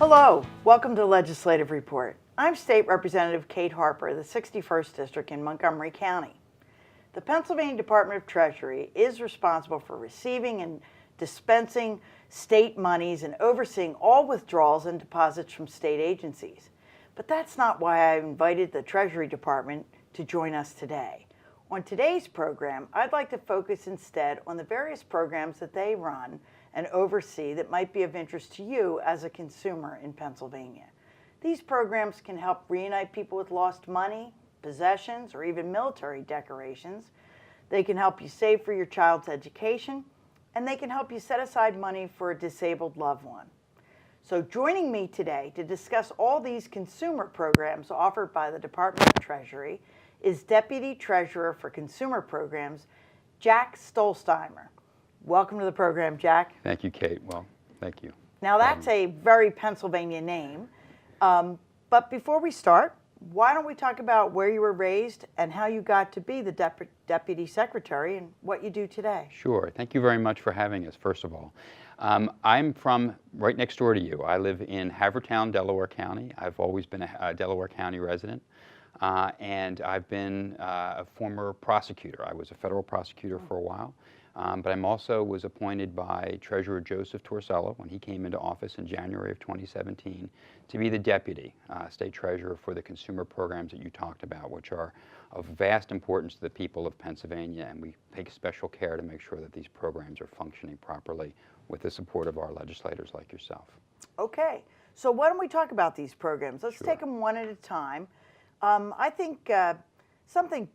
Hello, welcome to Legislative Report. I'm State Representative Kate Harper, the 61st District in Montgomery County. The Pennsylvania Department of Treasury is responsible for receiving and dispensing state monies and overseeing all withdrawals and deposits from state agencies. But that's not why I invited the Treasury Department to join us today. On today's program, I'd like to focus instead on the various programs that they run and oversee that might be of interest to you as a consumer in Pennsylvania. These programs can help reunite people with lost money, possessions, or even military decorations. They can help you save for your child's education, and they can help you set aside money for a disabled loved one. So joining me today to discuss all these consumer programs offered by the Department of Treasury is Deputy Treasurer for Consumer Programs, Jack Stollsteimer. Welcome to the program, Jack. Thank you, Kate. Well, thank you. Now that's a very Pennsylvania name, but before we start, why don't we talk about where you were raised and how you got to be the Deputy Secretary and what you do today? Sure. Thank you very much for having us, first of all. I'm from right next door to you. I live in Havertown, Delaware County. I've always been a Delaware County resident, and I've been a former prosecutor. I was a federal prosecutor for a while. But I'm also was appointed by Treasurer Joseph Torsello when he came into office in January of 2017 to be the Deputy State Treasurer for the consumer programs that you talked about, which are of vast importance to the people of Pennsylvania, and we take special care to make sure that these programs are functioning properly with the support of our legislators like yourself. Okay, so why don't we talk about these programs? Let's Sure. take them one at a time. I think something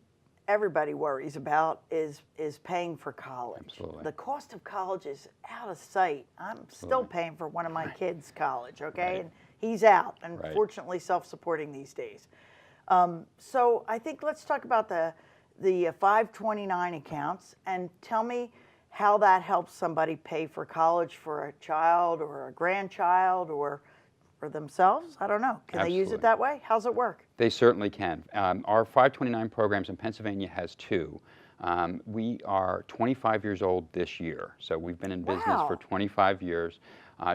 everybody worries about is paying for college. Absolutely. The cost of college is out of sight. I'm still paying for one of my kids' college, okay? Right. And he's out and Right. fortunately self-supporting these days. So I think let's talk about the 529 accounts and tell me how that helps somebody pay for college for a child or a grandchild or for themselves? I don't know. Can they use it that way? How's it work? They certainly can. Our 529 programs in Pennsylvania has two. We are 25 years old this year, so we've been in business for 25 years.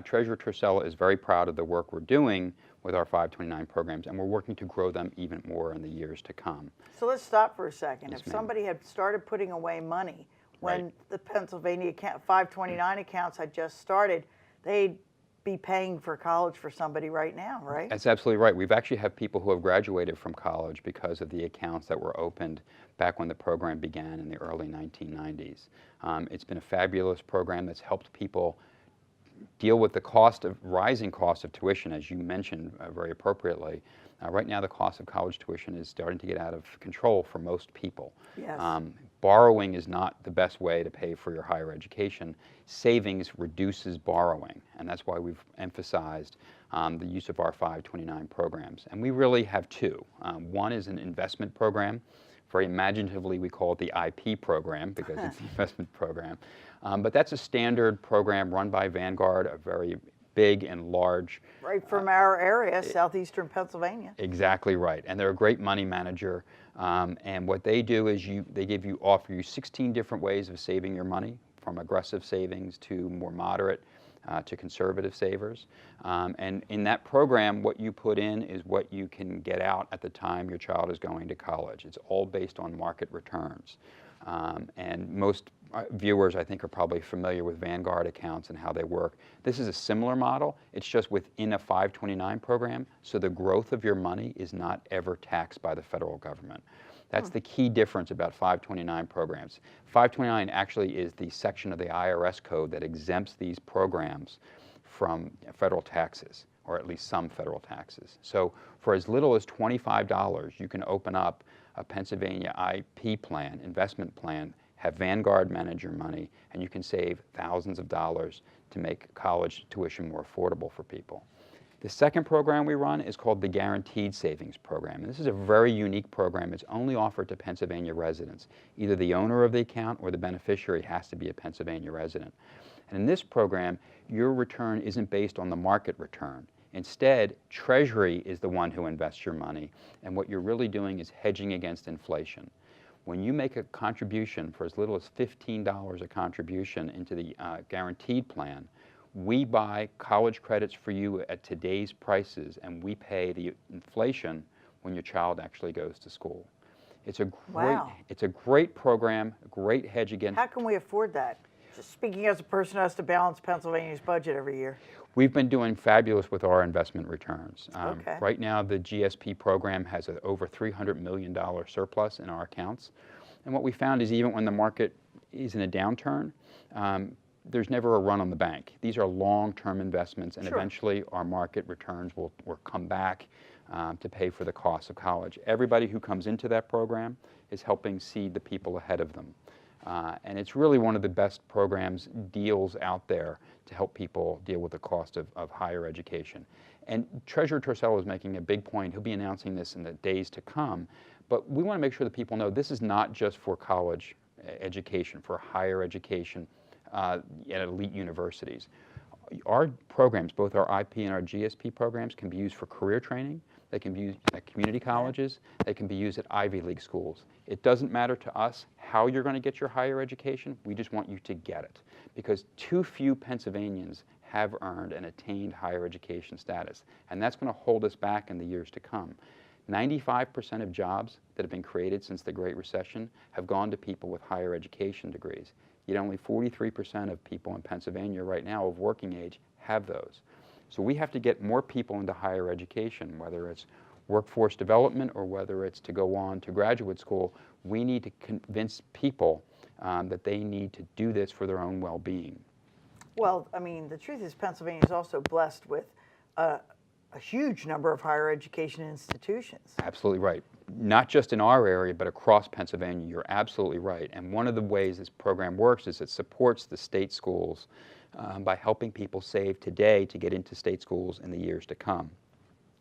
Treasurer Torsello is very proud of the work we're doing with our 529 programs, and we're working to grow them even more in the years to come. So let's stop for a second. Yes, If ma'am. somebody had started putting away money when Right. the Pennsylvania 529 accounts had just started, they'd be paying for college for somebody right now, right? That's absolutely right. We've actually have people who have graduated from college because of the accounts that were opened back when the program began in the early 1990s. It's been a fabulous program that's helped people deal with the rising cost of tuition, as you mentioned very appropriately. Right now, the cost of college tuition is starting to get out of control for most people. Yes. Borrowing is not the best way to pay for your higher education. Savings reduces borrowing, and that's why we've emphasized the use of our 529 programs. And we really have two. One is an investment program. Very imaginatively, we call it the IP program because it's the investment program. But that's a standard program run by Vanguard, a very big and large. Right from our area, southeastern Pennsylvania. Exactly right, and they're a great money manager. And what they do is they offer you 16 different ways of saving your money, from aggressive savings to more moderate to conservative savers. And in that program, what you put in is what you can get out at the time your child is going to college. It's all based on market returns. And most viewers, I think, are probably familiar with Vanguard accounts and how they work. This is a similar model. It's just within a 529 program, so the growth of your money is not ever taxed by the federal government. That's the key difference about 529 programs. 529 actually is the section of the IRS code that exempts these programs from federal taxes, or at least some federal taxes. So for as little as $25, you can open up a Pennsylvania IP plan, investment plan, have Vanguard manage your money, and you can save thousands of dollars to make college tuition more affordable for people. The second program we run is called the Guaranteed Savings Program. And this is a very unique program. It's only offered to Pennsylvania residents. Either the owner of the account or the beneficiary has to be a Pennsylvania resident. And in this program, your return isn't based on the market return. Instead, Treasury is the one who invests your money, and what you're really doing is hedging against inflation. When you make a contribution for as little as $15 a contribution into the guaranteed plan, We buy college credits for you at today's prices, and we pay the inflation when your child actually goes to school. It's a great, Wow. it's a great program, a great hedge against. How can we afford that? Just speaking as a person who has to balance Pennsylvania's budget every year. We've been doing fabulous with our investment returns. Okay. Right now, the GSP program has an over $300 million surplus in our accounts. And what we found is even when the market is in a downturn, there's never a run on the bank. These are long-term investments, and Sure. eventually our market returns will come back to pay for the cost of college. Everybody who comes into that program is helping seed the people ahead of them. And it's really one of the best programs, deals out there to help people deal with the cost of higher education. And Treasurer Torsello is making a big point. He'll be announcing this in the days to come. But we want to make sure that people know this is not just for college education, for higher education at elite universities. Our programs, both our IP and our GSP programs, can be used for career training. They can be used at community colleges. They can be used at Ivy League schools. It doesn't matter to us how you're going to get your higher education. We just want you to get it, because too few Pennsylvanians have earned and attained higher education status, and that's going to hold us back in the years to come. 95% of jobs that have been created since the Great Recession have gone to people with higher education degrees. Yet only 43% of people in Pennsylvania right now of working age have those. So we have to get more people into higher education, whether it's workforce development or whether it's to go on to graduate school. We need to convince people that they need to do this for their own well-being. Well, I mean, the truth is Pennsylvania is also blessed with a huge number of higher education institutions. Absolutely right. Not just in our area, but across Pennsylvania. You're absolutely right. And one of the ways this program works is it supports the state schools by helping people save today to get into state schools in the years to come.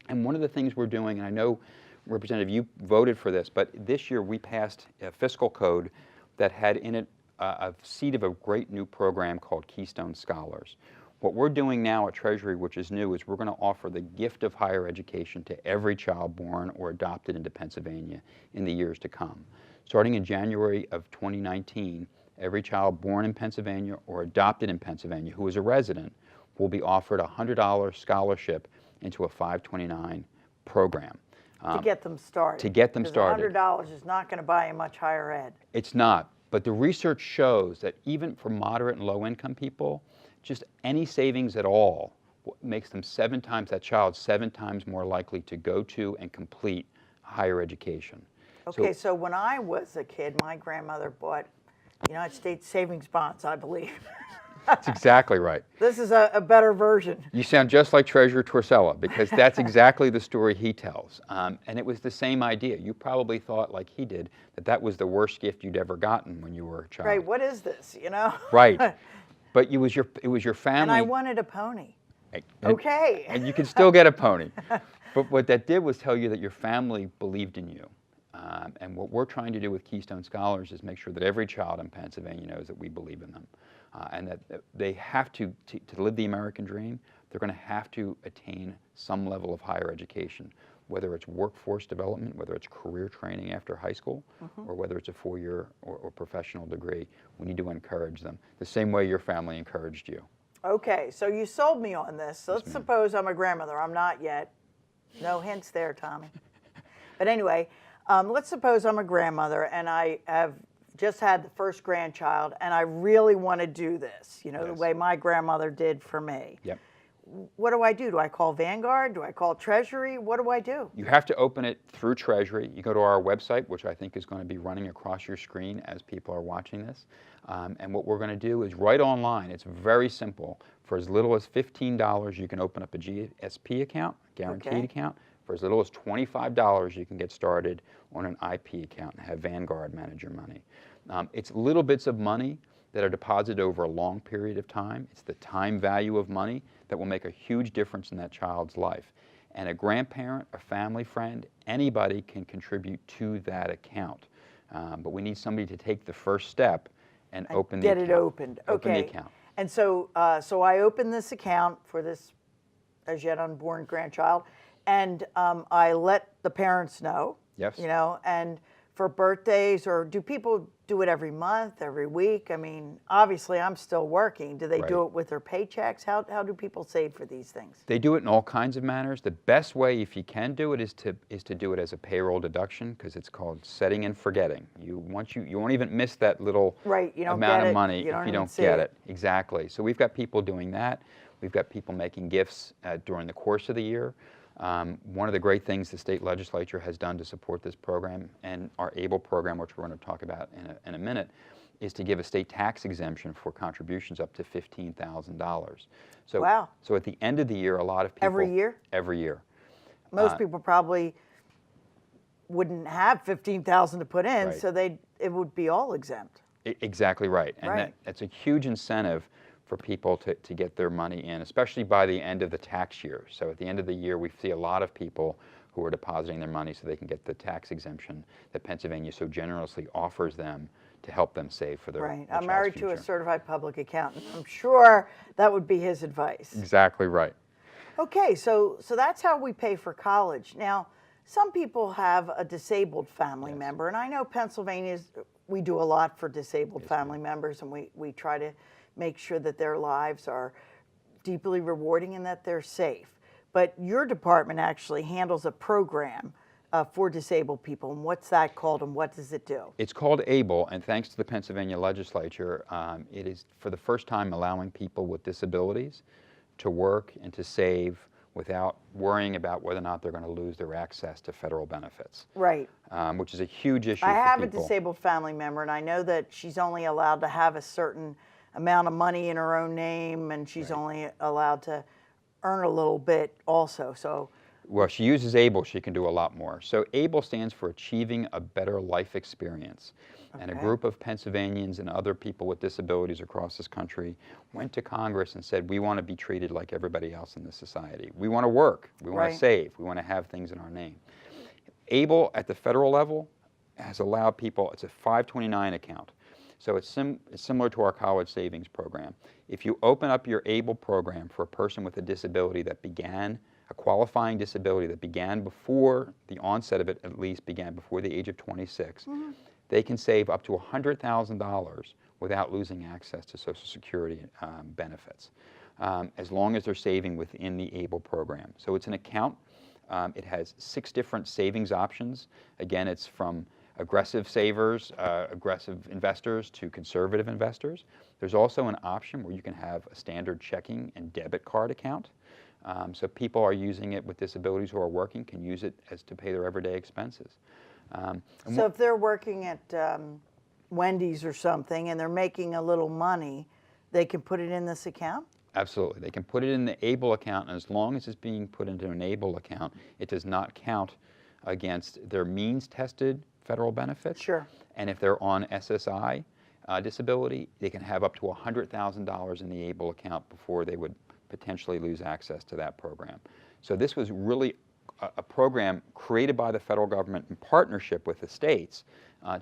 And one of the things we're doing, and I know, Representative, you voted for this, but this year we passed a fiscal code that had in it a seed of a great new program called Keystone Scholars. What we're doing now at Treasury, which is new, is we're going to offer the gift of higher education to every child born or adopted into Pennsylvania in the years to come. Starting in January of 2019, every child born in Pennsylvania or adopted in Pennsylvania who is a resident will be offered a $100 scholarship into a 529 program. To get them started. To get them started. $100 is not going to buy you much higher ed. It's not, but the research shows that even for moderate and low income people, just any savings at all makes them that child 7 times more likely to go to and complete higher education. Okay, so when I was a kid, my grandmother bought United States savings bonds, I believe. That's exactly right. This is a better version. You sound just like Treasurer Torsello, because that's exactly the story he tells. And it was the same idea. You probably thought, like he did, that that was the worst gift you'd ever gotten when you were a child. Right, what is this, Right. But it was your family. And I wanted a pony. Okay. And you can still get a pony. But what that did was tell you that your family believed in you. And what we're trying to do with Keystone Scholars is make sure that every child in Pennsylvania knows that we believe in them. And that they have to live the American dream, they're going to have to attain some level of higher education, whether it's workforce development, whether it's career training after high school, or whether it's a 4-year or professional degree. We need to encourage them the same way your family encouraged you. Okay, so you sold me on this. So let's suppose I'm a grandmother. I'm not yet. No hints there, Tommy. But anyway, let's suppose I'm a grandmother and I have just had the first grandchild and I really want to do this, the way my grandmother did for me. Yep. What do I do? Do I call Vanguard? Do I call Treasury? What do I do? You have to open it through Treasury. You go to our website, which I think is going to be running across your screen as people are watching this. And what we're going to do is right online. It's very simple. For as little as $15, you can open up a GSP account, guaranteed account. For as little as $25, you can get started on an IP account and have Vanguard manage your money. It's little bits of money that are deposited over a long period of time. It's the time value of money that will make a huge difference in that child's life. And a grandparent, a family friend, anybody can contribute to that account. But we need somebody to take the first step and open the account. Get it opened. Open Okay. the account. And so I open this account for this as yet unborn grandchild, and I let the parents know. Yes. And for birthdays, or do do it every month, every week? I mean, obviously, I'm still working. Do they do Right. it with their paychecks? How do people save for these things? They do it in all kinds of manners. The best way, if you can do it, is to do it as a payroll deduction, because it's called setting and forgetting. You won't even miss that little Right, you don't amount get of it, money you don't if you even don't see get it. it. Exactly. So we've got people doing that. We've got people making gifts during the course of the year. One of the great things the state legislature has done to support this program, and our ABLE program, which we're going to talk about in a minute, is to give a state tax exemption for contributions up to $15,000. So, Wow. so at the end of the year, a lot of people... Every year? Every year. Most people probably wouldn't have 15,000 to put in, Right. so it would be all exempt. Exactly right. And Right. that's a huge incentive for people to get their money in, especially by the end of the tax year. So at the end of the year, we see a lot of people who are depositing their money so they can get the tax exemption that Pennsylvania so generously offers them to help them save for their Right. their I'm child's married to a future. certified public accountant. I'm sure that would be his advice. Exactly right. Okay, so that's how we pay for college. Now, some people have a disabled family member, and I know Pennsylvania's, we do a lot for disabled family members, and we try to make sure that their lives are deeply rewarding and that they're safe. But your department actually handles a program for disabled people, and what's that called, and what does it do? It's called ABLE, and thanks to the Pennsylvania legislature, it is for the first time allowing people with disabilities to work and to save without worrying about whether or not they're going to lose their access to federal benefits. Right. Which is a huge issue I for have a people. disabled family member, and I know that she's only allowed to have a certain amount of money in her own name, and she's only allowed to earn a little bit also. So, Well, she uses ABLE, she can do a lot more. So ABLE stands for Achieving a Better Life Experience. And a group of Pennsylvanians and other people with disabilities across this country went to Congress and said, we want to be treated like everybody else in this society. We want to work, we want to save, we want to have things in our name. ABLE at the federal level has allowed people, it's a 529 account. So it's similar to our college savings program. If you open up your ABLE program for a person with a disability that began, a qualifying disability that began before the onset of it, at least began before the age of 26, they can save up to $100,000 without losing access to Social Security benefits, as long as they're saving within the ABLE program. So it's an account. It has 6 different savings options. Again, it's from aggressive savers, aggressive investors to conservative investors. There's also an option where you can have a standard checking and debit card account. So people are using it with disabilities who are working can use it as to pay their everyday expenses. so if they're working at Wendy's or something and they're making a little money, they can put it in this account? Absolutely. They can put it in the ABLE account, and as long as it's being put into an ABLE account, it does not count against their means-tested federal benefits. Sure. And if they're on SSI disability, they can have up to $100,000 in the ABLE account before they would potentially lose access to that program. So this was really a program created by the federal government in partnership with the states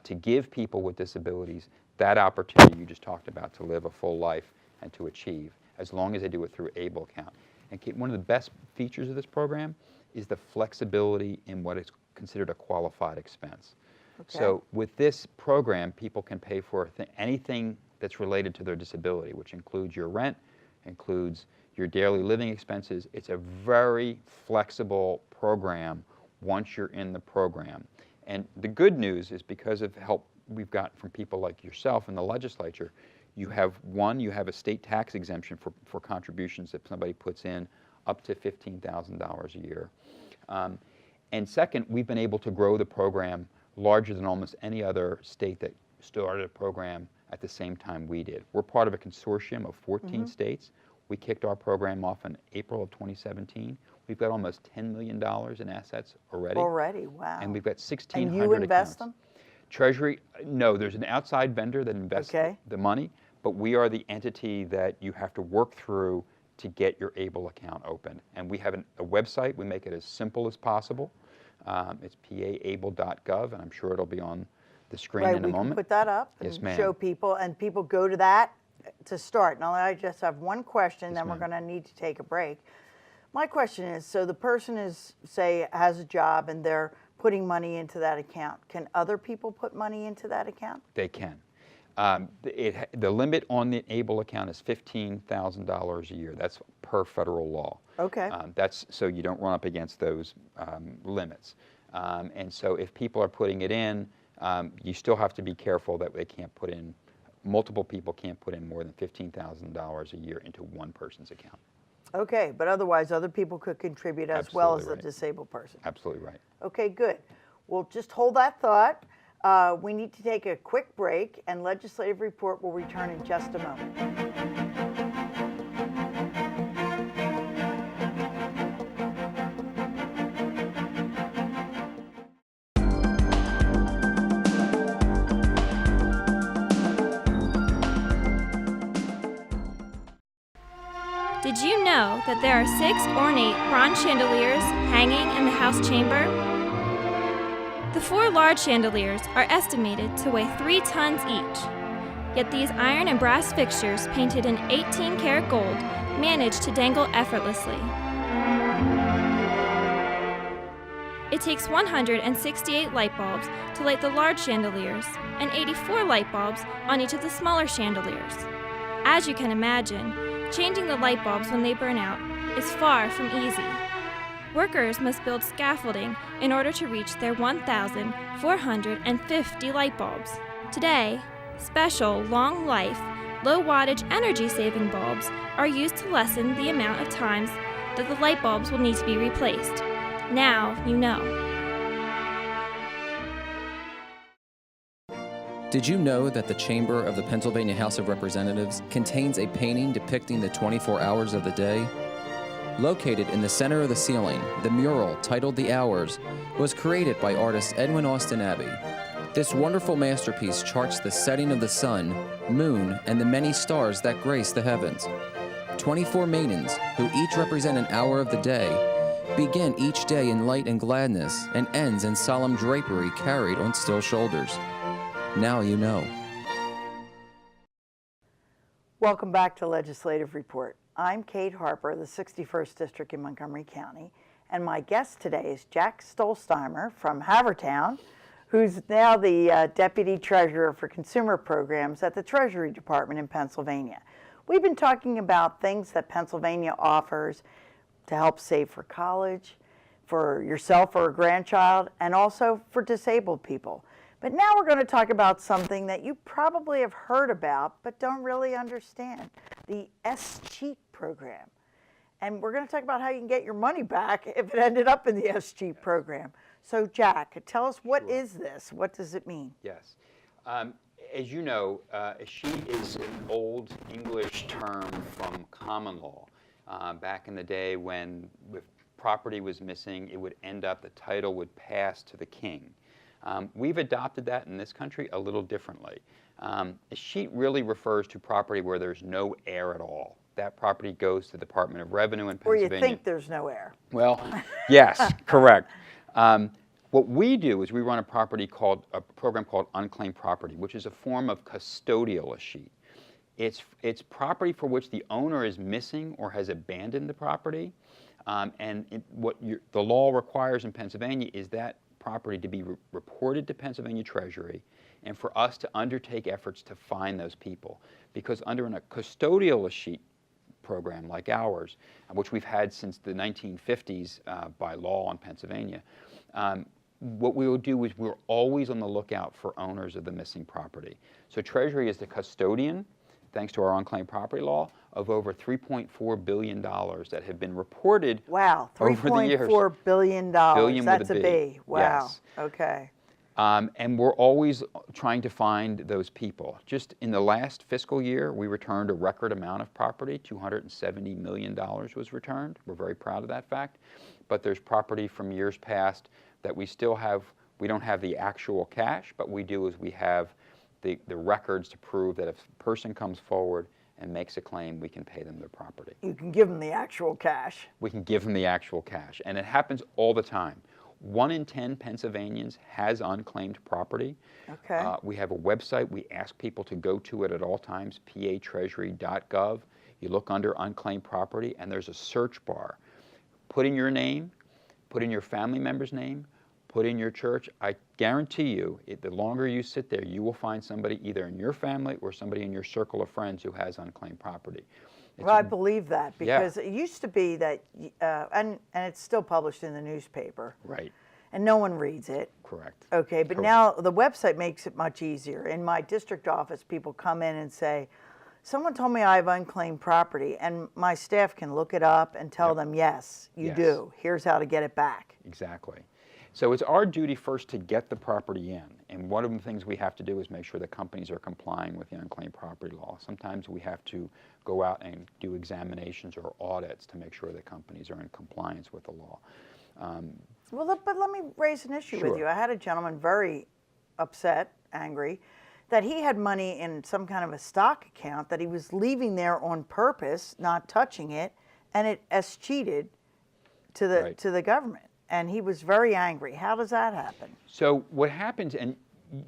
to give people with disabilities that opportunity you just talked about to live a full life and to achieve, as long as they do it through ABLE account. And one of the best features of this program is the flexibility in what is considered a qualified expense. Okay. So with this program, people can pay for anything that's related to their disability, which includes your rent, includes your daily living expenses. It's a very flexible program once you're in the program. And the good news is because of help we've got from people like yourself in the legislature, you have a state tax exemption for contributions that somebody puts in up to $15,000 a year. And second, we've been able to grow the program larger than almost any other state that started a program at the same time we did. We're part of a consortium of 14 states. We kicked our program off in April of 2017. We've got almost $10 million in assets already. Already, wow. And we've got 1,600 And you invest accounts. them? Treasury, no, there's an outside vendor that invests the money, but we are the entity that you have to work through to get your ABLE account open. And we have a website. We make it as simple as possible. It's paable.gov, and I'm sure it'll be on the screen in a moment. Right, we can put that up and show people, and people go to that to start. Now, I just have one question, then we're going to need to take a break. My question is, so the person is, say, has a job and they're putting money into that account. Can other people put money into that account? They can. The limit on the ABLE account is $15,000 a year. That's per federal law. Okay. That's so you don't run up against those limits. And so if people are putting it in, you still have to be careful that they can't put in, multiple people can't put in more than $15,000 a year into one person's account. Okay, but otherwise other people could contribute as well as the Absolutely right. disabled person. Absolutely right. Okay, good. Well, just hold that thought. We need to take a quick break, and Legislative Report will return in just a moment. Did you know that there are 6 ornate bronze chandeliers hanging in the House chamber? The 4 large chandeliers are estimated to weigh 3 tons each. Yet these iron and brass fixtures painted in 18-karat gold manage to dangle effortlessly. It takes 168 light bulbs to light the large chandeliers and 84 light bulbs on each of the smaller chandeliers. As you can imagine, changing the light bulbs when they burn out is far from easy. Workers must build scaffolding in order to reach their 1,450 light bulbs. Today, special, long-life, low-wattage energy-saving bulbs are used to lessen the amount of times that the light bulbs will need to be replaced. Now you know. Did you know that the chamber of the Pennsylvania House of Representatives contains a painting depicting the 24 hours of the day? Located in the center of the ceiling, the mural, titled The Hours, was created by artist Edwin Austin Abbey. This wonderful masterpiece charts the setting of the sun, moon, and the many stars that grace the heavens. 24 maidens, who each represent an hour of the day, begin each day in light and gladness and ends in solemn drapery carried on still shoulders. Now you know. Welcome back to Legislative Report. I'm Kate Harper, the 61st District in Montgomery County, and my guest today is Jack Stollsteimer from Havertown, who's now the Deputy Treasurer for Consumer Programs at the Treasury Department in Pennsylvania. We've been talking about things that Pennsylvania offers to help save for college, for yourself or a grandchild, and also for disabled people. But now we're going to talk about something that you probably have heard about but don't really understand, the S-Cheat program. And we're going to talk about how you can get your money back if it ended up in the S-Cheat program. So Jack, tell us, what is this? What does it mean? Yes. As you know, a sheet is an old English term from common law. Back in the day when if property was missing, it would end up, the title would pass to the king. We've adopted that in this country a little differently. A sheet really refers to property where there's no heir at all. That property goes to the Department of Revenue in Pennsylvania. Where you think there's no heir. Well, yes, correct. What we do is we run a program called unclaimed property, which is a form of custodial escheat. It's property for which the owner is missing or has abandoned the property, the law requires in Pennsylvania is that property to be reported to Pennsylvania Treasury and for us to undertake efforts to find those people. Because under a custodial escheat program like ours, which we've had since the 1950s by law in Pennsylvania, what we will do is we're always on the lookout for owners of the missing property. So Treasury is the custodian, thanks to our unclaimed property law, of over $3.4 billion that have been reported over the years. $3.4 billion. Billion That's with a a B. B. Wow. Yes. Okay. And we're always trying to find those people. Just in the last fiscal year, we returned a record amount of property. $270 million was returned. We're very proud of that fact. But there's property from years past that we still have. We don't have the actual cash, but we do is we have the records to prove that if a person comes forward and makes a claim, we can pay them their property. You can give them the actual cash. We can give them the actual cash. And it happens all the time. 1 in 10 Pennsylvanians has unclaimed property. Okay. We have a website. We ask people to go to it at all times, patreasury.gov. You look under unclaimed property, and there's a search bar. Put in your name, put in your family member's name, put in your church, I guarantee you, the longer you sit there, you will find somebody either in your family or somebody in your circle of friends who has unclaimed property. Well, I believe that because it used to be that, and it's still published in the newspaper. Right. And no one reads it. Correct. Okay, but now the website makes it much easier. In my district office, people come in and say, someone told me I have unclaimed property, and my staff can look it up and tell them, yes, you do. Here's how to get it back. Exactly. So it's our duty first to get the property in, and one of the things we have to do is make sure the companies are complying with the unclaimed property law. Sometimes we have to go out and do examinations or audits to make sure that companies are in compliance with the law. Well, but let me raise an issue with Sure. you. I had a gentleman very upset, angry, that he had money in some kind of a stock account that he was leaving there on purpose, not touching it, and it escheated to the government. And he was very angry. How does that happen? So what happens, and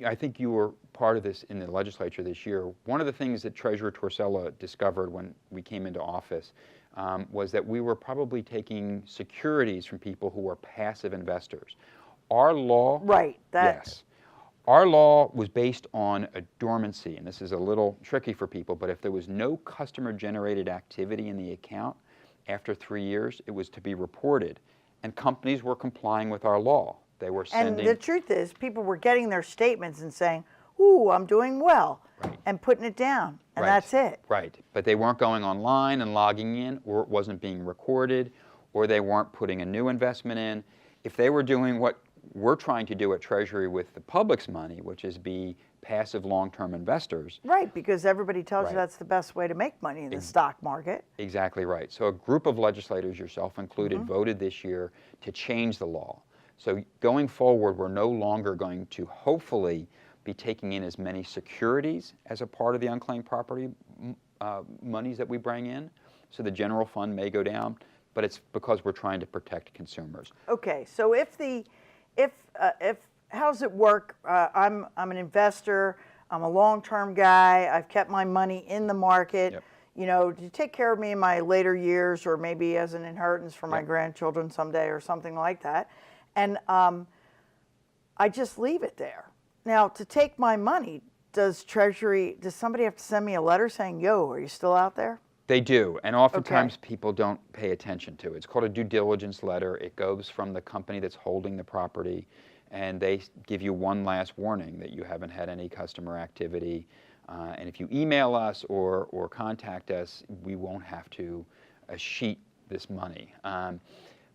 I think you were part of this in the legislature this year, one of the things that Treasurer Torsella discovered when we came into office was that we were probably taking securities from people who were passive investors. Our law... Right. Yes. Our law was based on a dormancy, and this is a little tricky for people, but if there was no customer-generated activity in the account after 3 years, it was to be reported. And companies were complying with our law. They were sending... And the truth is, people were getting their statements and saying, ooh, I'm doing well, and putting it down, and that's it. Right, but they weren't going online and logging in, or it wasn't being recorded, or they weren't putting a new investment in. If they were doing what we're trying to do at Treasury with the public's money, which is be passive long-term investors. Right, because everybody tells you that's the best way to make money in the stock market. Exactly right. So a group of legislators, yourself included, voted this year to change the law. So going forward, we're no longer going to hopefully be taking in as many securities as a part of the unclaimed property monies that we bring in. So the general fund may go down, but it's because we're trying to protect consumers. Okay, so if how does it work? I'm an investor. I'm a long-term guy. I've kept my money in the market. You know, to take care of me in my later years, or maybe as an inheritance for my grandchildren someday, or something like that. And I just leave it there. Now, to take my money, does somebody have to send me a letter saying, "Yo, are you still out there"? They do, and oftentimes people don't pay attention to it. It's called a due diligence letter. It goes from the company that's holding the property, and they give you one last warning that you haven't had any customer activity. And if you email us or contact us, we won't have to sheet this money.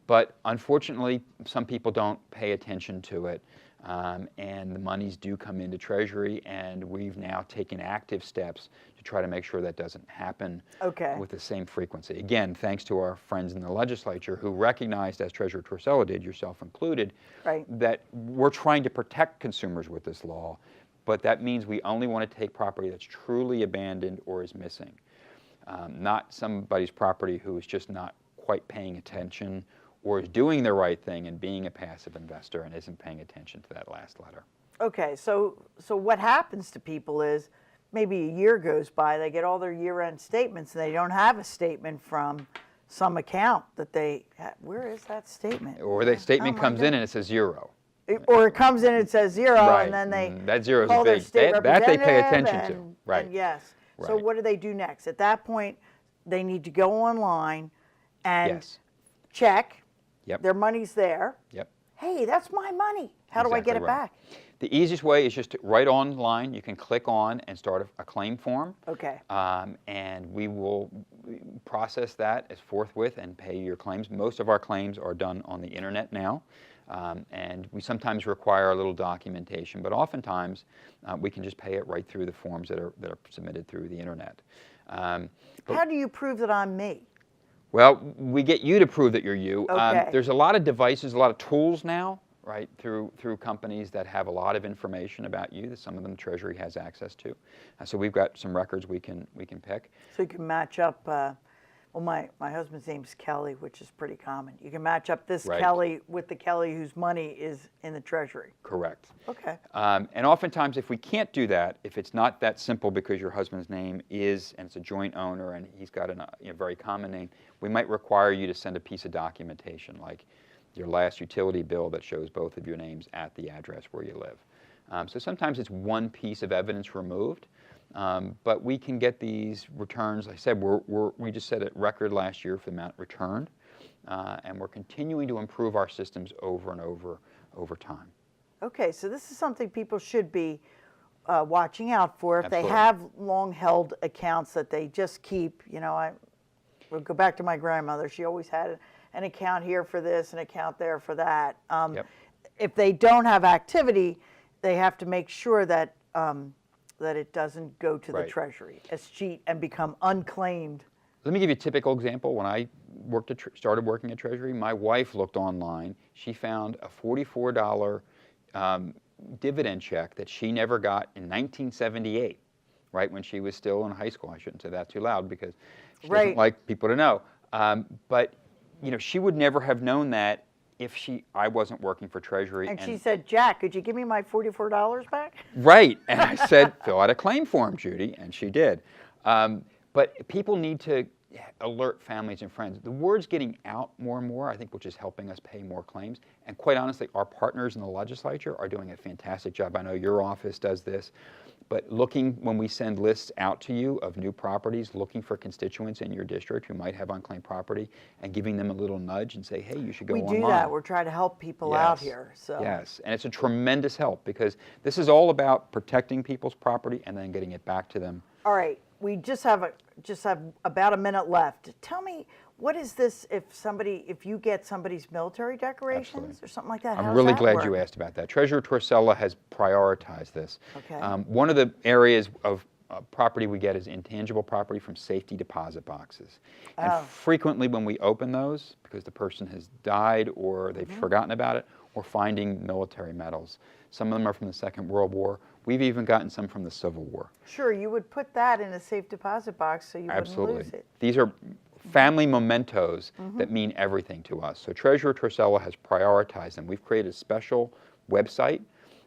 But unfortunately, some people don't pay attention to it, and the monies do come into Treasury, and we've now taken active steps to try to make sure that doesn't happen with the same frequency. Again, thanks to our friends in the legislature who recognized, as Treasurer Torsella did, yourself included, that we're trying to protect consumers with this law, but that means we only want to take property that's truly abandoned or is missing, not somebody's property who is just not quite paying attention or is doing the right thing and being a passive investor and isn't paying attention to that last letter. Okay, so what happens to people is maybe a year goes by, they get all their year-end statements, and they don't have a statement from some account that they where is that statement? Or the statement comes in and it says zero. Or it comes in and it says zero, and then they that zero is call their big. state That they pay representative attention to. And yes. So what do they do next? At that point, they need to go online and check. Their money's there. Hey, that's my money. How do I get it back? The easiest way is just to right online. You can click on and start a claim form. And we will process that as forthwith and pay your claims. Most of our claims are done on the internet now. And we sometimes require a little documentation, but oftentimes we can just pay it right through the forms that are submitted through the internet. How do you prove that I'm me? Well, we get you to prove that you're you. There's a lot of devices, a lot of tools now, right, through companies that have a lot of information about you that some of them Treasury has access to. So we've got some records we can pick. So you can match up. Well, my husband's name's Kelly, which is pretty common. You can match up this Kelly with the Kelly whose money is in the Treasury. Correct. And oftentimes, if we can't do that, if it's not that simple because your husband's name is, and it's a joint owner, and he's got a very common name, we might require you to send a piece of documentation, like your last utility bill that shows both of your names at the address where you live. So sometimes it's one piece of evidence removed, but we can get these returns. Like I said, we just set a record last year for the amount returned, and we're continuing to improve our systems over and over time. Okay, so this is something people should be watching out for. If Absolutely. they have long-held accounts that they just keep, we'll go back to my grandmother. She always had an account here for this, an account there for that. Yep. If they don't have activity, they have to make sure that that it doesn't go to the Right. Treasury, escheat, and become unclaimed. Let me give you a typical example. When I started working at Treasury, my wife looked online. She found a $44 dividend check that she never got in 1978, right when she was still in high school. I shouldn't say that too loud because she doesn't Right. like people to know. But she would never have known that if I wasn't working for Treasury. And she said, Jack, could you give me my $44 back? Right, and I said, fill out a claim form, Judy, and she did. But people need to alert families and friends. The word's getting out more and more, I think, which is helping us pay more claims. And quite honestly, our partners in the legislature are doing a fantastic job. I know your office does this. But when we send lists out to you of new properties, looking for constituents in your district who might have unclaimed property and giving them a little nudge and say, hey, you should go We online. do that. We're trying to help people out here. So. Yes, and it's a tremendous help because this is all about protecting people's property and then getting it back to them. All right, we just have about a minute left. Tell me, what is this if you get somebody's military decorations Absolutely. or something like that? I'm how does really that glad work? you asked about that. Treasurer Torsella has prioritized this. Okay. One of the areas of property we get is intangible property from safety deposit boxes. And frequently when we open those, because the person has died or they've forgotten about it, we're finding military medals. Some of them are from the Second World War. We've even gotten some from the Civil War. Sure, you would put that in a safe deposit box so you Absolutely. wouldn't lose it. These are family mementos that mean everything to us. So Treasurer Torsella has prioritized them. We've created a special website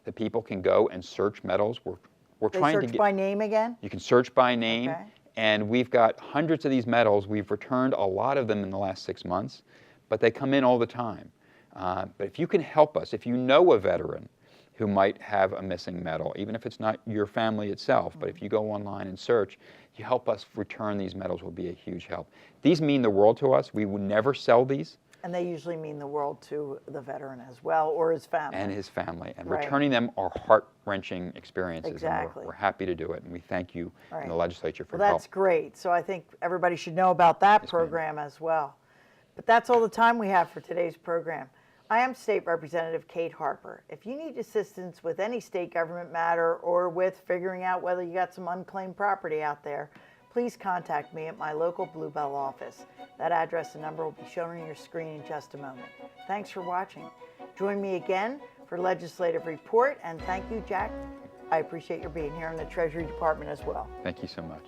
that people can go and search medals. We're They trying to search get, by name again? you can search by name, Okay. and we've got hundreds of these medals. We've returned a lot of them in the last 6 months, but they come in all the time. But if you can help us, if you know a veteran who might have a missing medal, even if it's not your family itself, but if you go online and search, you help us return these medals will be a huge help. These mean the world to us. We would never sell these. And they usually mean the world to the veteran as well, or his family. And his family. And Right. returning them are heart-wrenching experiences. Exactly. And we're happy to do it, and we thank you Right. in the legislature for Well, your help. that's great. So I think everybody should know about that Yes, ma'am. program as well. But that's all the time we have for today's program. I am State Representative Kate Harper. If you need assistance with any state government matter or with figuring out whether you got some unclaimed property out there, please contact me at my local Bluebell office. That address and number will be shown on your screen in just a moment. Thanks for watching. Join me again for Legislative Report, and thank you, Jack. I appreciate your being here in the Treasury Department as well. Thank you so much.